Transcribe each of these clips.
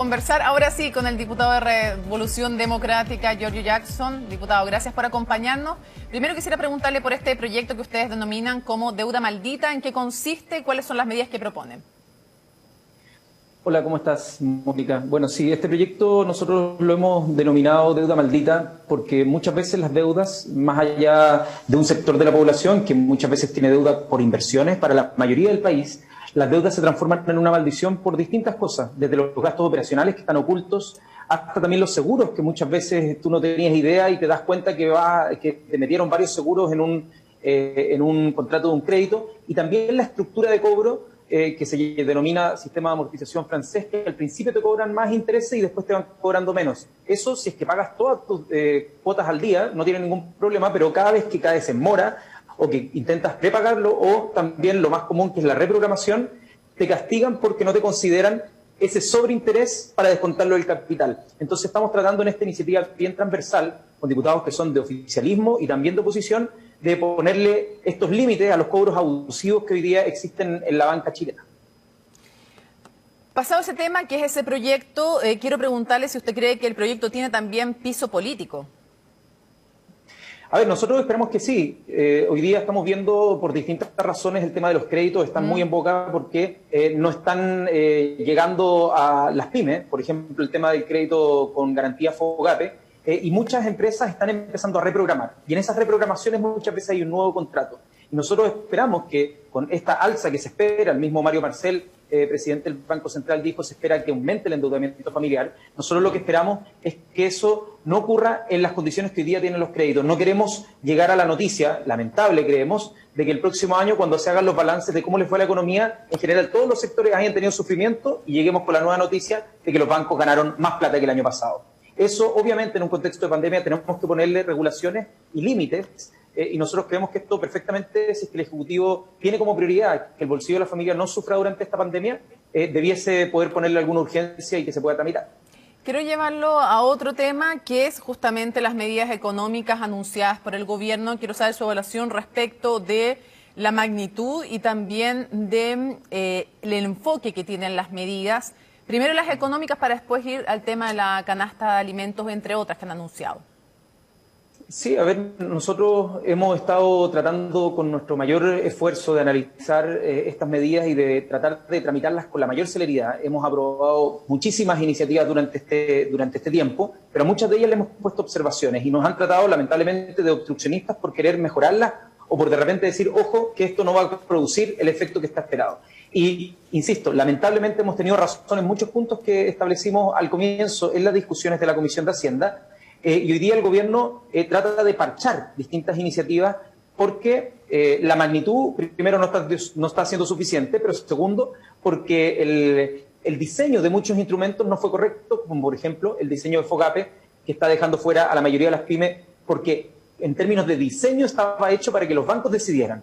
Conversar ahora sí con el diputado de Revolución Democrática, Giorgio Jackson. Diputado, gracias por acompañarnos. Primero quisiera preguntarle por este proyecto que ustedes denominan como deuda maldita. ¿En qué consiste y cuáles son las medidas que proponen? Hola, ¿cómo estás, Mónica? Bueno, sí, este proyecto nosotros lo hemos denominado deuda maldita porque muchas veces las deudas, más allá de un sector de la población que muchas veces tiene deuda por inversiones, para la mayoría del país, las deudas se transforman en una maldición por distintas cosas, desde los gastos operacionales que están ocultos, hasta también los seguros, que muchas veces tú no tenías idea y te das cuenta que te metieron varios seguros en un contrato de un crédito, y también la estructura de cobro, que se denomina sistema de amortización francés, que al principio te cobran más intereses y después te van cobrando menos. Eso, si es que pagas todas tus cuotas al día, no tiene ningún problema, pero cada vez que caes en mora o que intentas prepagarlo, o también lo más común, que es la reprogramación, te castigan porque no te consideran ese sobreinterés para descontarlo del capital. Entonces estamos tratando en esta iniciativa bien transversal, con diputados que son de oficialismo y también de oposición, de ponerle estos límites a los cobros abusivos que hoy día existen en la banca chilena. Pasado ese tema, que es ese proyecto, quiero preguntarle si usted cree que el proyecto tiene también piso político. A ver, nosotros esperamos que sí. Hoy día estamos viendo por distintas razones el tema de los créditos, están muy en boga porque no están llegando a las pymes, por ejemplo, el tema del crédito con garantía FOGAPE, y muchas empresas están empezando a reprogramar. Y en esas reprogramaciones muchas veces hay un nuevo contrato. Y nosotros esperamos que con esta alza que se espera, el mismo Mario Marcel, presidente del Banco Central, dijo se espera que aumente el endeudamiento familiar. Nosotros lo que esperamos es que eso no ocurra en las condiciones que hoy día tienen los créditos. No queremos llegar a la noticia, lamentable creemos, de que el próximo año, cuando se hagan los balances de cómo les fue la economía, en general todos los sectores hayan tenido sufrimiento y lleguemos con la nueva noticia de que los bancos ganaron más plata que el año pasado. Eso, obviamente, en un contexto de pandemia tenemos que ponerle regulaciones y límites, y nosotros creemos que esto perfectamente, si es que el Ejecutivo tiene como prioridad que el bolsillo de la familia no sufra durante esta pandemia, debiese poder ponerle alguna urgencia y que se pueda tramitar. Quiero llevarlo a otro tema, que es justamente las medidas económicas anunciadas por el gobierno. Quiero saber su evaluación respecto de la magnitud y también de el enfoque que tienen las medidas. Primero las económicas para después ir al tema de la canasta de alimentos, entre otras que han anunciado. Sí, a ver, nosotros hemos estado tratando con nuestro mayor esfuerzo de analizar estas medidas y de tratar de tramitarlas con la mayor celeridad. Hemos aprobado muchísimas iniciativas durante este tiempo, pero a muchas de ellas le hemos puesto observaciones y nos han tratado lamentablemente de obstruccionistas por querer mejorarlas o por de repente decir, ojo, que esto no va a producir el efecto que está esperado. Y, insisto, lamentablemente hemos tenido razón en muchos puntos que establecimos al comienzo en las discusiones de la Comisión de Hacienda, y hoy día el gobierno trata de parchar distintas iniciativas porque la magnitud, primero, no está siendo suficiente, pero segundo, porque el diseño de muchos instrumentos no fue correcto, como por ejemplo el diseño de FOGAPE, que está dejando fuera a la mayoría de las pymes, porque en términos de diseño estaba hecho para que los bancos decidieran.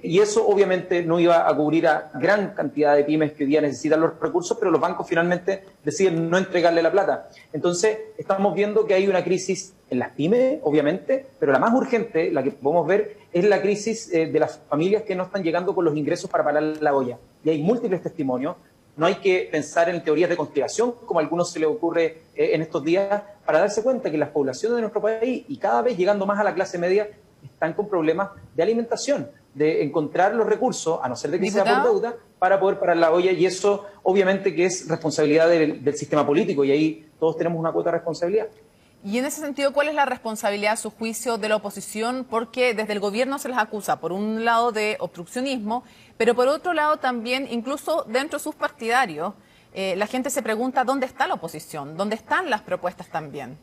Y eso obviamente no iba a cubrir a gran cantidad de pymes que hoy día necesitan los recursos, pero los bancos finalmente deciden no entregarle la plata. Entonces estamos viendo que hay una crisis en las pymes, obviamente, pero la más urgente, la que podemos ver, es la crisis de las familias que no están llegando con los ingresos para parar la olla. Y hay múltiples testimonios. No hay que pensar en teorías de conspiración, como a algunos se les ocurre en estos días, para darse cuenta que las poblaciones de nuestro país, y cada vez llegando más a la clase media, están con problemas de alimentación, de encontrar los recursos, a no ser de que sea por deuda, para poder parar la olla, y eso obviamente que es responsabilidad del sistema político, y ahí todos tenemos una cuota de responsabilidad. Y en ese sentido, ¿cuál es la responsabilidad, a su juicio, de la oposición? Porque desde el gobierno se les acusa, por un lado, de obstruccionismo, pero por otro lado también, incluso dentro de sus partidarios, la gente se pregunta dónde está la oposición, dónde están las propuestas también.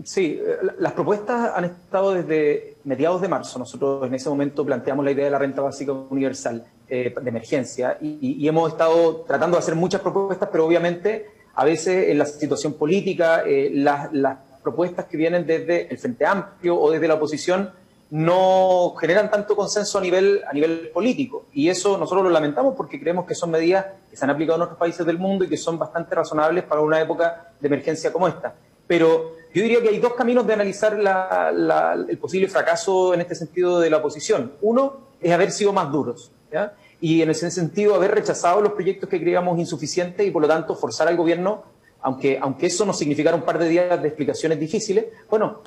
Sí, las propuestas han estado desde mediados de marzo. Nosotros en ese momento planteamos la idea de la renta básica universal de emergencia y hemos estado tratando de hacer muchas propuestas, pero obviamente a veces en la situación política las propuestas que vienen desde el Frente Amplio o desde la oposición no generan tanto consenso a nivel político, y eso nosotros lo lamentamos porque creemos que son medidas que se han aplicado en otros países del mundo y que son bastante razonables para una época de emergencia como esta. Pero yo diría que hay dos caminos de analizar el posible fracaso en este sentido de la oposición. Uno es haber sido más duros, ¿ya? y en ese sentido haber rechazado los proyectos que creíamos insuficientes y por lo tanto forzar al gobierno, aunque eso nos significara un par de días de explicaciones difíciles, bueno,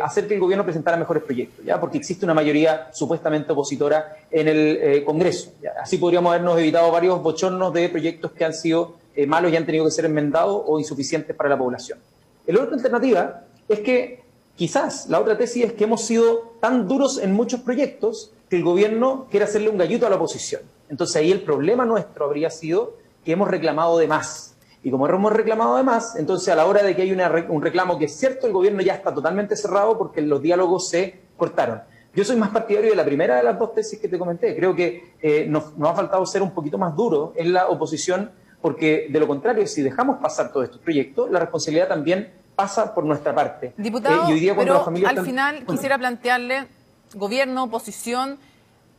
hacer que el gobierno presentara mejores proyectos, ¿ya? Porque existe una mayoría supuestamente opositora en el Congreso, ¿ya? Así podríamos habernos evitado varios bochornos de proyectos que han sido malos y han tenido que ser enmendados o insuficientes para la población. La otra alternativa es que quizás la otra tesis es que hemos sido tan duros en muchos proyectos que el gobierno quiere hacerle un gallito a la oposición. Entonces ahí el problema nuestro habría sido que hemos reclamado de más. Y como hemos reclamado de más, entonces a la hora de que hay un reclamo que es cierto, el gobierno ya está totalmente cerrado porque los diálogos se cortaron. Yo soy más partidario de la primera de las dos tesis que te comenté. Creo que nos ha faltado ser un poquito más duros en la oposición, porque de lo contrario, si dejamos pasar todos estos proyectos, la responsabilidad también pasa por nuestra parte. Diputado, y hoy día pero al final quisiera plantearle, gobierno, oposición,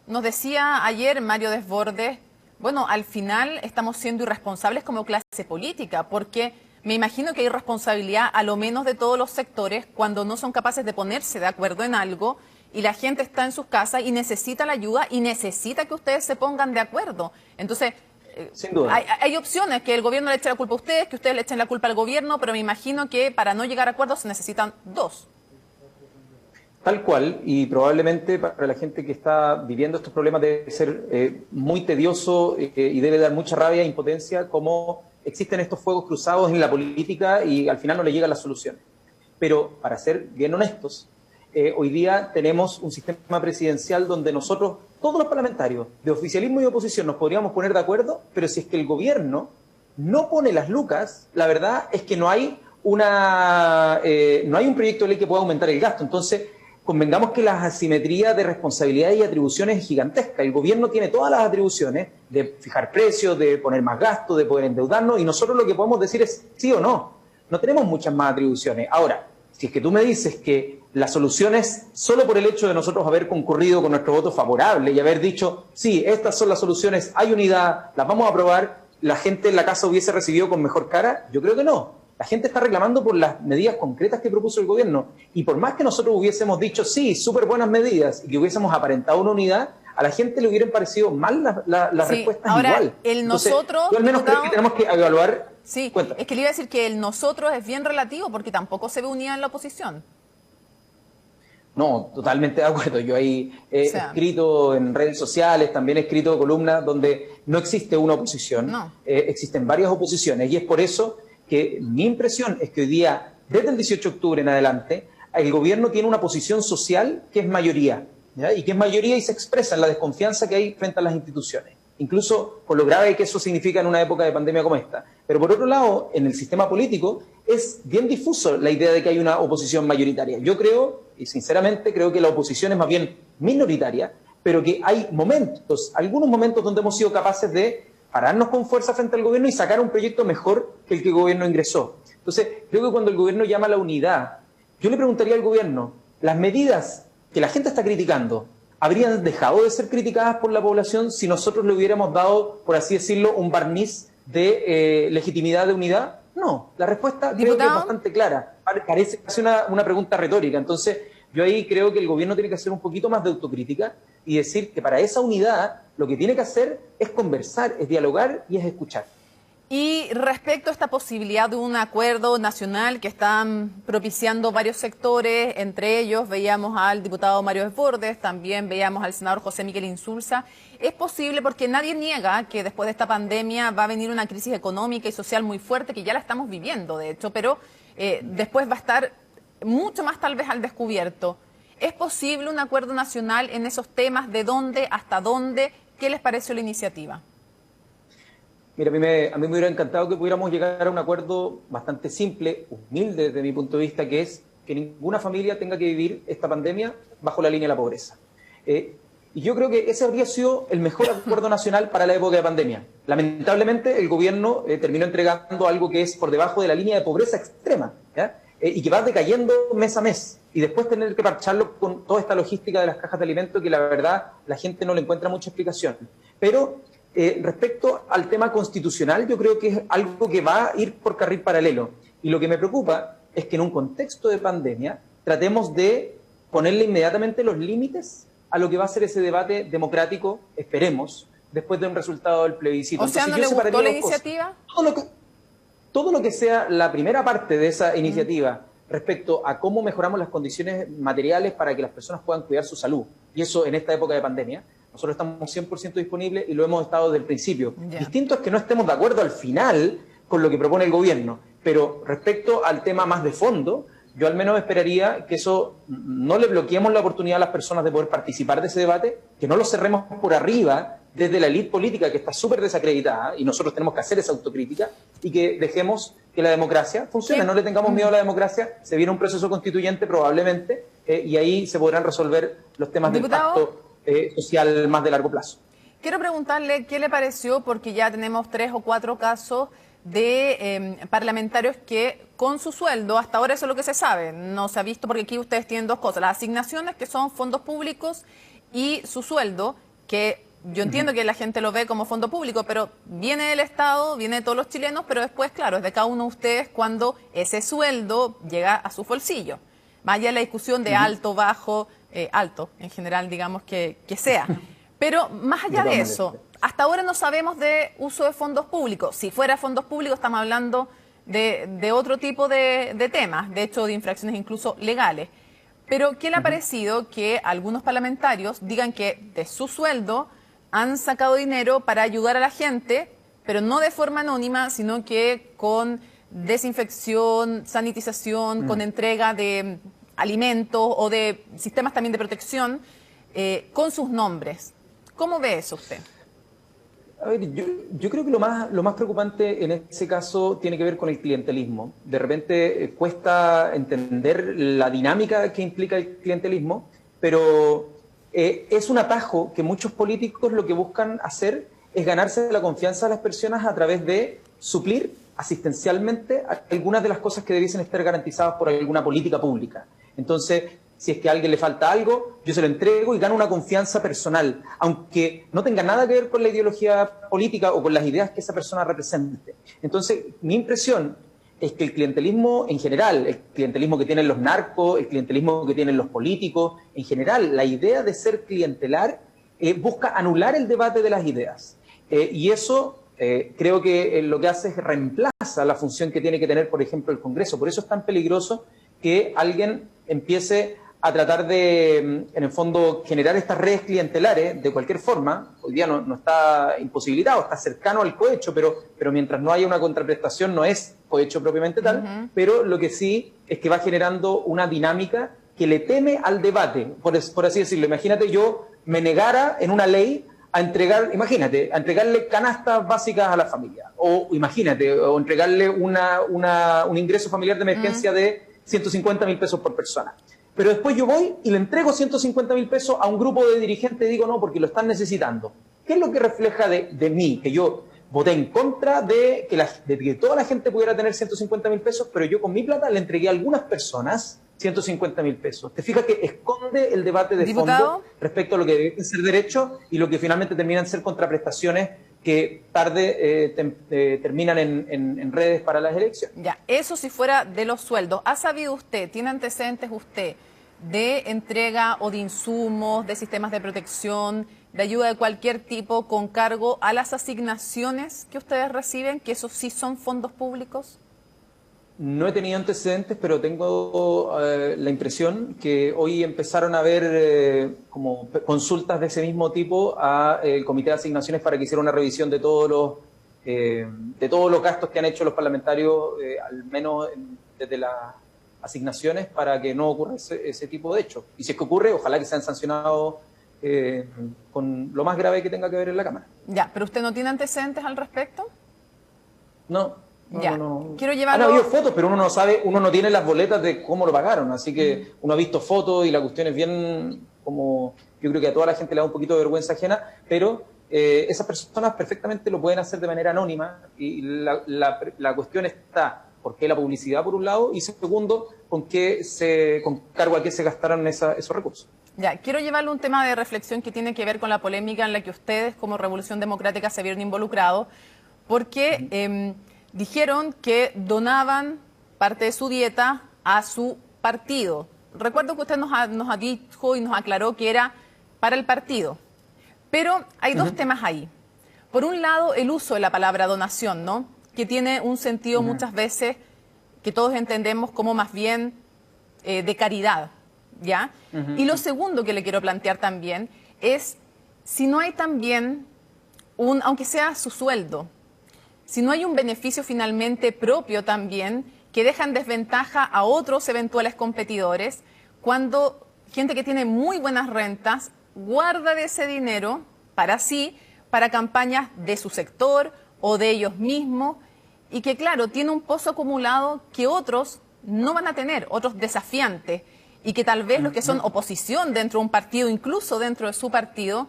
nos decía ayer Mario Desbordes, bueno, al final estamos siendo irresponsables como clase política, porque me imagino que hay responsabilidad a lo menos de todos los sectores cuando no son capaces de ponerse de acuerdo en algo y la gente está en sus casas y necesita la ayuda y necesita que ustedes se pongan de acuerdo. Entonces, sin duda, hay opciones, que el gobierno le eche la culpa a ustedes, que ustedes le echen la culpa al gobierno, pero me imagino que para no llegar a acuerdos se necesitan dos. Tal cual, y probablemente para la gente que está viviendo estos problemas debe ser muy tedioso y debe dar mucha rabia e impotencia cómo existen estos fuegos cruzados en la política y al final no le llegan las soluciones. Pero, para ser bien honestos, hoy día tenemos un sistema presidencial donde nosotros, todos los parlamentarios, de oficialismo y oposición, nos podríamos poner de acuerdo, pero si es que el gobierno no pone las lucas, la verdad es que no hay un proyecto de ley que pueda aumentar el gasto. Entonces, convengamos que la asimetría de responsabilidades y atribuciones es gigantesca. El gobierno tiene todas las atribuciones de fijar precios, de poner más gastos, de poder endeudarnos, y nosotros lo que podemos decir es sí o no. No tenemos muchas más atribuciones. Ahora, si es que tú me dices que la solución es solo por el hecho de nosotros haber concurrido con nuestro voto favorable y haber dicho, sí, estas son las soluciones, hay unidad, las vamos a aprobar, la gente en la casa hubiese recibido con mejor cara, yo creo que no. La gente está reclamando por las medidas concretas que propuso el gobierno. Y por más que nosotros hubiésemos dicho, sí, súper buenas medidas, y que hubiésemos aparentado una unidad, a la gente le hubieran parecido mal las respuestas ahora, igual. El nosotros, entonces, yo al menos creo que tenemos que evaluar. Sí, Cuenta. Es que le iba a decir que el nosotros es bien relativo porque tampoco se ve unida en la oposición. No, totalmente de acuerdo. Yo ahí he escrito en redes sociales, también he escrito columnas donde no existe una oposición, existen varias oposiciones, y es por eso que mi impresión es que hoy día, desde el 18 de octubre en adelante, el gobierno tiene una posición social que es mayoría, ¿ya? Y que es mayoría y se expresa en la desconfianza que hay frente a las instituciones, incluso por lo grave que eso significa en una época de pandemia como esta. Pero por otro lado, en el sistema político es bien difuso la idea de que hay una oposición mayoritaria. Yo creo, y sinceramente creo que la oposición es más bien minoritaria, pero que hay momentos, algunos momentos donde hemos sido capaces de pararnos con fuerza frente al gobierno y sacar un proyecto mejor que el que el gobierno ingresó. Entonces, creo que cuando el gobierno llama a la unidad, yo le preguntaría al gobierno, ¿las medidas que la gente está criticando habrían dejado de ser criticadas por la población si nosotros le hubiéramos dado, por así decirlo, un barniz de legitimidad de unidad? No, la respuesta creo que es bastante clara. Parece casi una pregunta retórica. Entonces, yo ahí creo que el gobierno tiene que hacer un poquito más de autocrítica y decir que para esa unidad lo que tiene que hacer es conversar, es dialogar y es escuchar. Y respecto a esta posibilidad de un acuerdo nacional que están propiciando varios sectores, entre ellos veíamos al diputado Mario Desbordes, también veíamos al senador José Miguel Insulza, ¿es posible? Porque nadie niega que después de esta pandemia va a venir una crisis económica y social muy fuerte, que ya la estamos viviendo, de hecho, pero después va a estar mucho más tal vez al descubierto. ¿Es posible un acuerdo nacional en esos temas? ¿De dónde, hasta dónde? ¿Qué les pareció la iniciativa? Mira, a mí me hubiera encantado que pudiéramos llegar a un acuerdo bastante simple, humilde desde mi punto de vista, que es que ninguna familia tenga que vivir esta pandemia bajo la línea de la pobreza. Y yo creo que ese habría sido el mejor acuerdo nacional para la época de pandemia. Lamentablemente, el gobierno terminó entregando algo que es por debajo de la línea de pobreza extrema, ¿ya? Y que va decayendo mes a mes. Y después tener que parcharlo con toda esta logística de las cajas de alimentos que la verdad la gente no le encuentra mucha explicación. Pero respecto al tema constitucional, yo creo que es algo que va a ir por carril paralelo. Y lo que me preocupa es que en un contexto de pandemia tratemos de ponerle inmediatamente los límites a lo que va a ser ese debate democrático, esperemos, después de un resultado del plebiscito. O sea, Entonces, ¿no le gustó la dos cosas. iniciativa? Todo lo que sea la primera parte de esa iniciativa respecto a cómo mejoramos las condiciones materiales para que las personas puedan cuidar su salud, y eso en esta época de pandemia, nosotros estamos 100% disponibles y lo hemos estado desde el principio. Distinto es que no estemos de acuerdo al final con lo que propone el gobierno, pero respecto al tema más de fondo, yo al menos esperaría que eso no le bloqueemos la oportunidad a las personas de poder participar de ese debate, que no lo cerremos por arriba desde la élite política que está súper desacreditada, y nosotros tenemos que hacer esa autocrítica, y que dejemos que la democracia funcione. No le tengamos miedo a la democracia, se viene un proceso constituyente probablemente, y ahí se podrán resolver los temas del pacto social más de largo plazo. Quiero preguntarle qué le pareció, porque ya tenemos 3 o 4 casos de parlamentarios que con su sueldo, hasta ahora eso es lo que se sabe, no se ha visto, porque aquí ustedes tienen dos cosas, las asignaciones, que son fondos públicos, y su sueldo, que yo entiendo que la gente lo ve como fondo público, pero viene del Estado, viene de todos los chilenos, pero después, claro, es de cada uno de ustedes cuando ese sueldo llega a su bolsillo. Vaya la discusión de alto, bajo, alto, en general, digamos que sea. Pero más allá de eso, hasta ahora no sabemos de uso de fondos públicos. Si fuera fondos públicos, estamos hablando de otro tipo de temas, de hecho de infracciones incluso legales. Pero ¿qué le ha parecido que algunos parlamentarios digan que de su sueldo han sacado dinero para ayudar a la gente, pero no de forma anónima, sino que con desinfección, sanitización, con entrega de alimentos o de sistemas también de protección, con sus nombres? ¿Cómo ve eso usted? A ver, yo creo que lo más preocupante en ese caso tiene que ver con el clientelismo. De repente cuesta entender la dinámica que implica el clientelismo, pero es un atajo que muchos políticos lo que buscan hacer es ganarse la confianza de las personas a través de suplir asistencialmente algunas de las cosas que debiesen estar garantizadas por alguna política pública. Entonces, si es que a alguien le falta algo, yo se lo entrego y gano una confianza personal, aunque no tenga nada que ver con la ideología política o con las ideas que esa persona represente. Entonces, mi impresión es que el clientelismo en general, el clientelismo que tienen los narcos, el clientelismo que tienen los políticos, en general, la idea de ser clientelar busca anular el debate de las ideas. Y eso creo que lo que hace es reemplaza la función que tiene que tener, por ejemplo, el Congreso. Por eso es tan peligroso que alguien empiece a tratar de, en el fondo, generar estas redes clientelares de cualquier forma. Hoy día no está imposibilitado, está cercano al cohecho, pero mientras no haya una contraprestación no es cohecho propiamente tal, pero lo que sí es que va generando una dinámica que le teme al debate, por así decirlo. Imagínate yo me negara en una ley a entregarle canastas básicas a la familia, o entregarle un ingreso familiar de emergencia de 150.000 pesos por persona. Pero después yo voy y le entrego 150.000 pesos a un grupo de dirigentes y digo no, porque lo están necesitando. ¿Qué es lo que refleja de mí? Que yo voté en contra de que toda la gente pudiera tener 150.000 pesos, pero yo con mi plata le entregué a algunas personas 150.000 pesos. ¿Te fijas que esconde el debate de fondo respecto a lo que debe ser derecho y lo que finalmente terminan ser contraprestaciones que tarde terminan en redes para las elecciones? Ya, eso si fuera de los sueldos. ¿Ha sabido usted, tiene antecedentes usted de entrega o de insumos, de sistemas de protección, de ayuda de cualquier tipo con cargo a las asignaciones que ustedes reciben, que esos sí son fondos públicos? No he tenido antecedentes, pero tengo la impresión que hoy empezaron a haber como consultas de ese mismo tipo al Comité de Asignaciones para que hiciera una revisión de todos los gastos que han hecho los parlamentarios, al menos desde las asignaciones, para que no ocurra ese tipo de hechos. Y si es que ocurre, ojalá que sean sancionados con lo más grave que tenga que ver en la Cámara. Ya, pero ¿usted no tiene antecedentes al respecto? No. Ya, no. Quiero llevarlo... Han habido fotos, pero uno no sabe, uno no tiene las boletas de cómo lo pagaron, así que uno ha visto fotos y la cuestión es bien como, yo creo que a toda la gente le da un poquito de vergüenza ajena, pero esas personas perfectamente lo pueden hacer de manera anónima y la cuestión está, ¿por qué la publicidad por un lado? Y segundo, con cargo a qué se gastaron esos recursos. Ya, quiero llevarle un tema de reflexión que tiene que ver con la polémica en la que ustedes como Revolución Democrática se vieron involucrados, porque... dijeron que donaban parte de su dieta a su partido. Recuerdo que usted nos ha dicho y nos aclaró que era para el partido. Pero hay dos temas ahí. Por un lado, el uso de la palabra donación, ¿no? Que tiene un sentido muchas veces que todos entendemos como más bien de caridad, ¿ya? Y lo segundo que le quiero plantear también es si no hay también aunque sea su sueldo, si no hay un beneficio finalmente propio también que deja en desventaja a otros eventuales competidores cuando gente que tiene muy buenas rentas guarda de ese dinero para sí, para campañas de su sector o de ellos mismos y que, claro, tiene un pozo acumulado que otros no van a tener, otros desafiantes y que tal vez los que son oposición dentro de un partido, incluso dentro de su partido,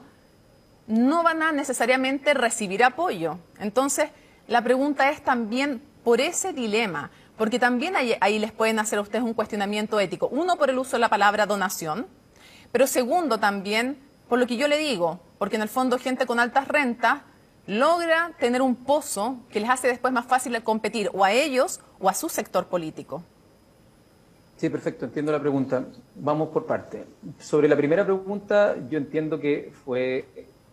no van a necesariamente recibir apoyo. Entonces, la pregunta es también por ese dilema, porque también ahí les pueden hacer a ustedes un cuestionamiento ético. Uno, por el uso de la palabra donación, pero segundo también, por lo que yo le digo, porque en el fondo gente con altas rentas logra tener un pozo que les hace después más fácil competir o a ellos o a su sector político. Sí, perfecto, entiendo la pregunta. Vamos por parte. Sobre la primera pregunta, yo entiendo que fue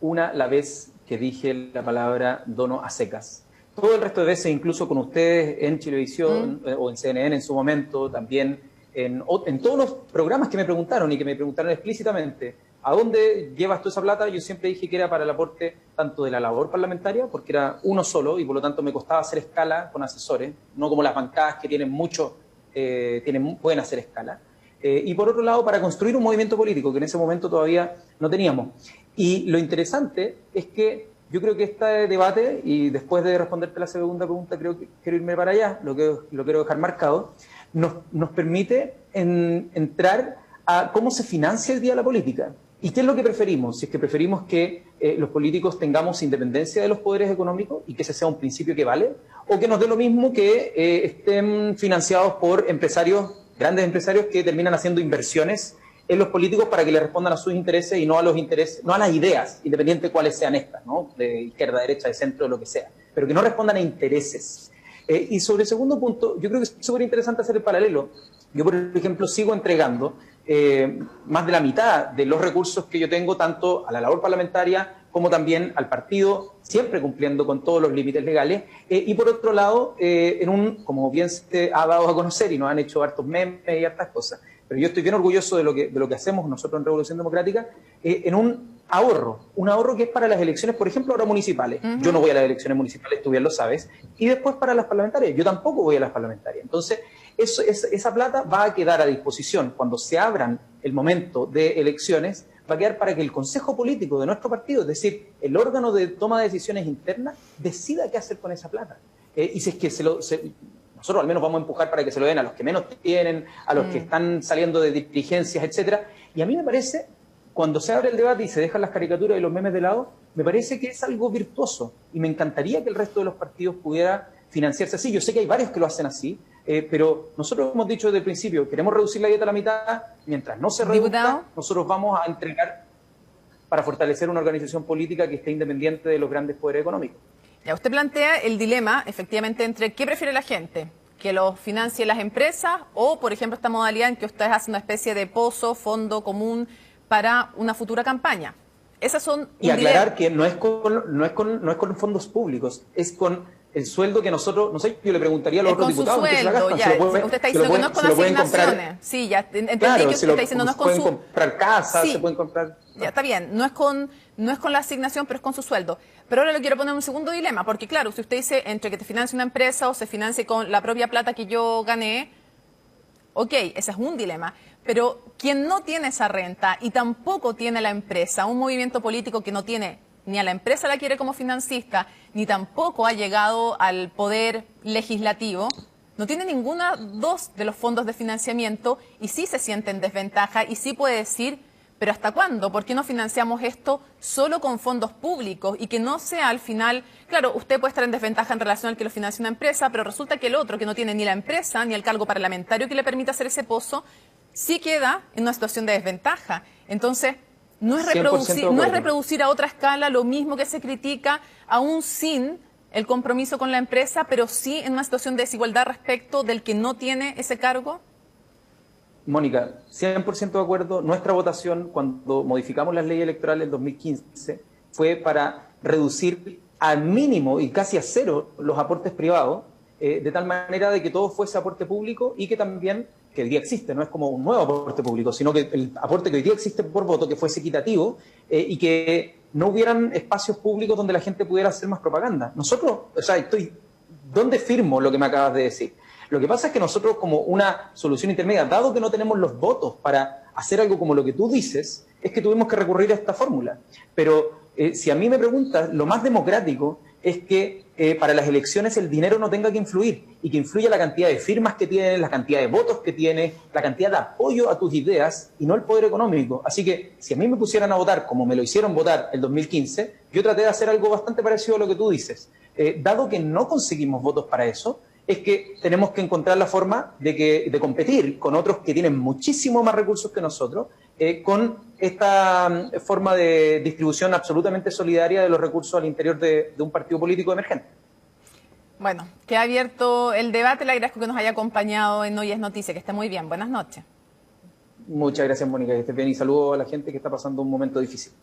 la vez que dije la palabra dono a secas. Todo el resto de veces, incluso con ustedes en Chilevisión o en CNN en su momento, también en todos los programas que me preguntaron y que me preguntaron explícitamente, ¿a dónde llevas tú esa plata? Yo siempre dije que era para el aporte tanto de la labor parlamentaria, porque era uno solo y por lo tanto me costaba hacer escala con asesores, no como las bancadas que tienen mucho, pueden hacer escala. Y por otro lado, para construir un movimiento político que en ese momento todavía no teníamos. Y lo interesante es que yo creo que este debate, y después de responderte la segunda pregunta, creo que quiero irme para allá, lo quiero dejar marcado, nos permite entrar a cómo se financia el día de la política. ¿Y qué es lo que preferimos? Si es que preferimos que los políticos tengamos independencia de los poderes económicos y que ese sea un principio que vale, o que nos dé lo mismo que estén financiados por grandes empresarios que terminan haciendo inversiones en los políticos para que le respondan a sus intereses y no a los intereses, no a las ideas, independiente de cuáles sean estas, ¿no? De izquierda, derecha, de centro, lo que sea, pero que no respondan a intereses. Y sobre el segundo punto, yo creo que es súper interesante hacer el paralelo. Yo, por ejemplo, sigo entregando más de la mitad de los recursos que yo tengo, tanto a la labor parlamentaria como también al partido, siempre cumpliendo con todos los límites legales. Y por otro lado, como bien se ha dado a conocer y nos han hecho hartos memes y hartas cosas, pero yo estoy bien orgulloso de lo que hacemos nosotros en Revolución Democrática, en un ahorro que es para las elecciones, por ejemplo, ahora municipales. Yo no voy a las elecciones municipales, tú bien lo sabes, y después para las parlamentarias, yo tampoco voy a las parlamentarias. Entonces, esa plata va a quedar a disposición cuando se abran el momento de elecciones, va a quedar para que el Consejo Político de nuestro partido, es decir, el órgano de toma de decisiones internas, decida qué hacer con esa plata. Y si es que nosotros al menos vamos a empujar para que se lo den a los que menos tienen, a los que están saliendo de dirigencias, etcétera. Y a mí me parece, cuando se abre el debate y se dejan las caricaturas y los memes de lado, me parece que es algo virtuoso. Y me encantaría que el resto de los partidos pudiera financiarse así. Yo sé que hay varios que lo hacen así, pero nosotros hemos dicho desde el principio, queremos reducir la dieta a la mitad, mientras no se reduzca, nosotros vamos a entregar para fortalecer una organización política que esté independiente de los grandes poderes económicos. Ya, usted plantea el dilema, efectivamente, entre qué prefiere la gente, que lo financie las empresas o, por ejemplo, esta modalidad en que usted hace una especie de pozo, fondo común para una futura campaña. Esas son y aclarar que no es con fondos públicos, es con el sueldo que nosotros, no sé, yo le preguntaría a los otros diputados. Con su sueldo, ya. Usted está diciendo que no es con asignaciones. Sí, ya entendí que usted está diciendo no es con su... Se pueden comprar casas, se pueden comprar... Ya, está bien, no es con la asignación, pero es con su sueldo. Pero ahora le quiero poner un segundo dilema, porque claro, si usted dice entre que te financie una empresa o se financie con la propia plata que yo gané, ok, ese es un dilema. Pero quien no tiene esa renta y tampoco tiene la empresa, un movimiento político que no tiene ni a la empresa la quiere como financista, ni tampoco ha llegado al poder legislativo, no tiene ninguna dos de los fondos de financiamiento y sí se siente en desventaja y sí puede decir, pero ¿hasta cuándo? ¿Por qué no financiamos esto solo con fondos públicos y que no sea al final, claro, usted puede estar en desventaja en relación al que lo financia una empresa, pero resulta que el otro que no tiene ni la empresa ni el cargo parlamentario que le permita hacer ese pozo, sí queda en una situación de desventaja. Entonces, no es reproducir a otra escala lo mismo que se critica, aún sin el compromiso con la empresa, pero sí en una situación de desigualdad respecto del que no tiene ese cargo. Mónica, 100% de acuerdo. Nuestra votación cuando modificamos las leyes electorales en 2015 fue para reducir al mínimo y casi a cero los aportes privados, de tal manera de que todo fuese aporte público y que también, que hoy día existe, no es como un nuevo aporte público, sino que el aporte que hoy día existe por voto, que fuese equitativo y que no hubieran espacios públicos donde la gente pudiera hacer más propaganda. Nosotros, o sea, ¿dónde firmo lo que me acabas de decir? Lo que pasa es que nosotros, como una solución intermedia, dado que no tenemos los votos para hacer algo como lo que tú dices, es que tuvimos que recurrir a esta fórmula. Pero si a mí me preguntas, lo más democrático es que para las elecciones el dinero no tenga que influir y que influya la cantidad de firmas que tienes, la cantidad de votos que tienes, la cantidad de apoyo a tus ideas y no el poder económico. Así que si a mí me pusieran a votar como me lo hicieron votar el 2015, yo traté de hacer algo bastante parecido a lo que tú dices. Dado que no conseguimos votos para eso, es que tenemos que encontrar la forma de competir con otros que tienen muchísimo más recursos que nosotros, con esta forma de distribución absolutamente solidaria de los recursos al interior de un partido político emergente. Bueno, queda abierto el debate. Le agradezco que nos haya acompañado en Hoy es Noticia. Que esté muy bien. Buenas noches. Muchas gracias, Mónica, que estés bien y saludo a la gente que está pasando un momento difícil.